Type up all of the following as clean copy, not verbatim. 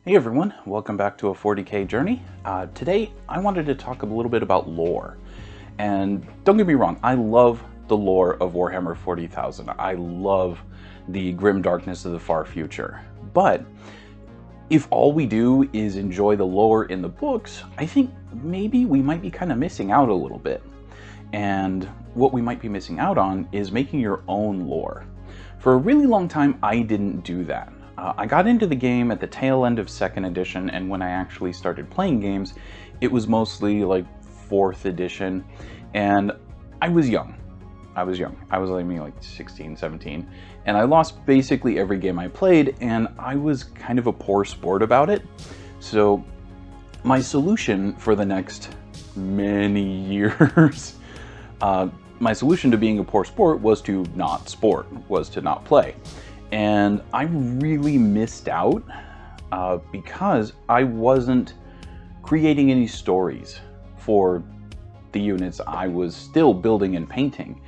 Hey everyone, welcome back to a 40K journey. Today I wanted to talk a little bit about lore. And don't get me wrong, I love the lore of Warhammer 40,000. I love the grim darkness of the far future. But if all we do is enjoy the lore in the books, I think maybe we might be kind of missing out a little bit. And what we might be missing out on is making your own lore. For a really long time, I didn't do that. I got into the game at the tail end of 2nd edition, and when I actually started playing games, it was mostly like 4th edition, and I was young. I was maybe like 16, 17, and I lost basically every game I played, and I was kind of a poor sport about it. So my solution for the next many years, my solution to being a poor sport was to not play. And I really missed out because I wasn't creating any stories for the units I was still building and painting.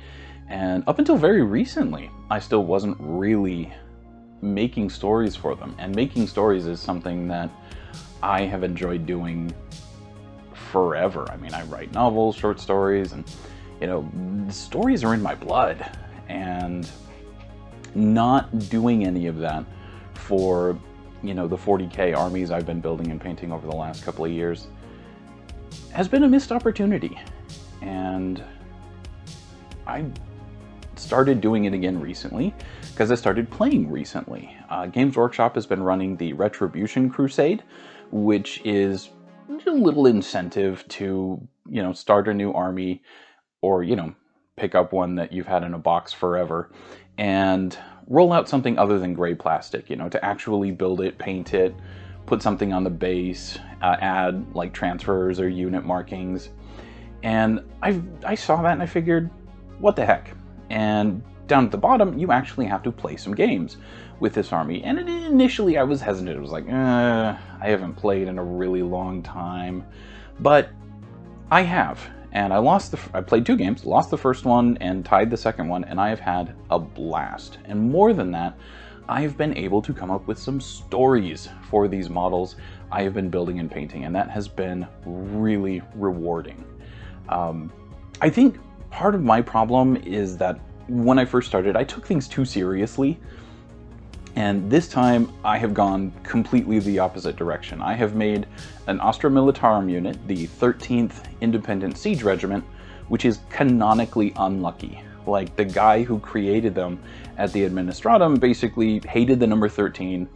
And up until very recently, I still wasn't really making stories for them. And making stories is something that I have enjoyed doing forever. I mean, I write novels, short stories, and, you know, stories are in my blood. And not doing any of that for, you know, the 40K armies I've been building and painting over the last couple of years has been a missed opportunity. And I started doing it again recently because I started playing recently. Games Workshop has been running the Retribution Crusade, which is a little incentive to, you know, start a new army or, you know, pick up one that you've had in a box forever and roll out something other than gray plastic, you know, to actually build it, paint it, put something on the base, add like transfers or unit markings. And I saw that and I figured, what the heck? And down at the bottom, you actually have to play some games with this army. And initially I was hesitant. It was like, I haven't played in a really long time, but I have. And I played 2 games, lost the first one and tied the second one, and I have had a blast. And more than that, I have been able to come up with some stories for these models I have been building and painting, and that has been really rewarding. I think part of my problem is that when I first started, I took things too seriously. And this time, I have gone completely the opposite direction. I have made an Astra Militarum unit, the 13th Independent Siege Regiment, which is canonically unlucky. Like, the guy who created them at the Administratum basically hated the number 13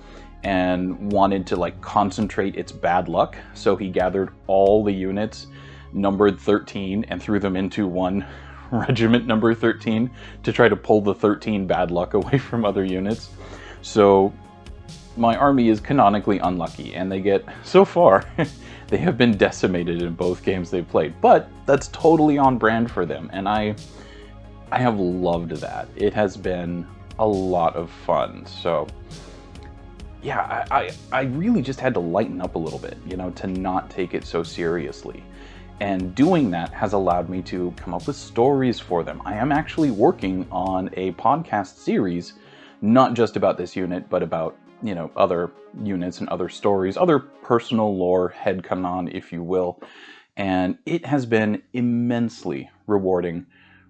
and wanted to, like, concentrate its bad luck. So he gathered all the units numbered 13 and threw them into one regiment number 13 to try to pull the 13 bad luck away from other units. So my army is canonically unlucky, and they get, so far, they have been decimated in both games they've played, but that's totally on brand for them, and I have loved that. It has been a lot of fun. So yeah, I really just had to lighten up a little bit, you know, to not take it so seriously. And doing that has allowed me to come up with stories for them. I am actually working on a podcast series, not just about this unit, but about, you know, other units and other stories, other personal lore, headcanon, if you will. And it has been immensely rewarding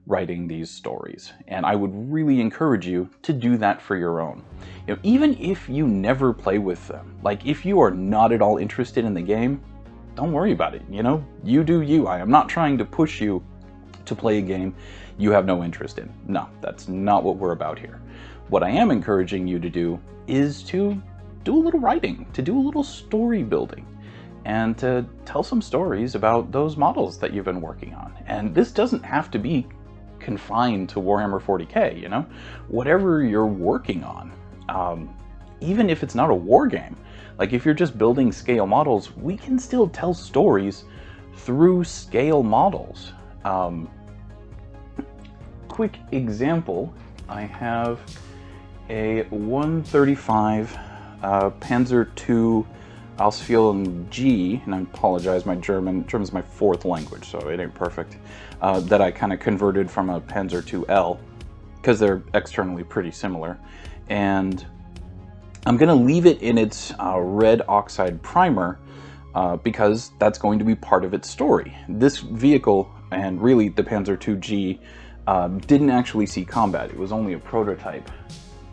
writing these stories. And I would really encourage you to do that for your own. You know, even if you never play with them, like if you are not at all interested in the game, don't worry about it. You know, you do you. I am not trying to push you to play a game you have no interest in. No, that's not what we're about here. What I am encouraging you to do is to do a little writing, to do a little story building, and to tell some stories about those models that you've been working on. And this doesn't have to be confined to Warhammer 40K, you know? Whatever you're working on, even if it's not a war game, like if you're just building scale models, we can still tell stories through scale models. Quick example, I have a 135 Panzer II Ausführung G, and I apologize, my German's my 4th language, so it ain't perfect, that I kind of converted from a Panzer II L, because they're externally pretty similar. And I'm going to leave it in its red oxide primer because that's going to be part of its story. This vehicle, and really the Panzer II-G, didn't actually see combat. It was only a prototype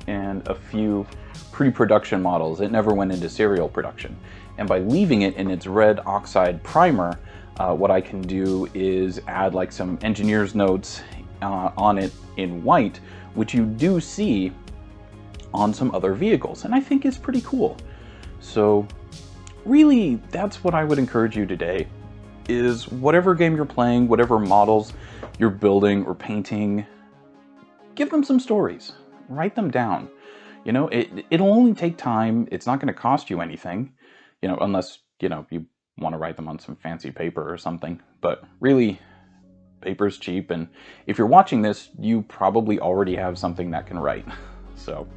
and a few pre-production models. It never went into serial production. And by leaving it in its red oxide primer, what I can do is add like some engineer's notes on it in white, which you do see on some other vehicles, and I think is pretty cool. So really, that's what I would encourage you today, is whatever game you're playing, whatever models you're building or painting, give them some stories, write them down. You know, it'll only take time. It's not going to cost you anything, you know, unless, you know, you want to write them on some fancy paper or something. But really, paper's cheap, and if you're watching this, you probably already have something that can write. So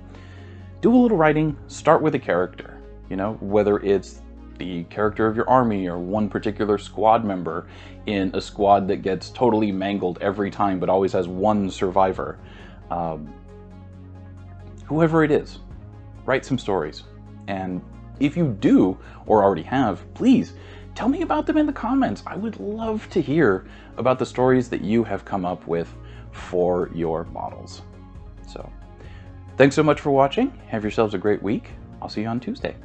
do a little writing, start with a character, you know, whether it's the character of your army or one particular squad member in a squad that gets totally mangled every time but always has one survivor. Whoever it is, write some stories. And if you do, or already have, please tell me about them in the comments. I would love to hear about the stories that you have come up with for your models. So, thanks so much for watching. Have yourselves a great week. I'll see you on Tuesday.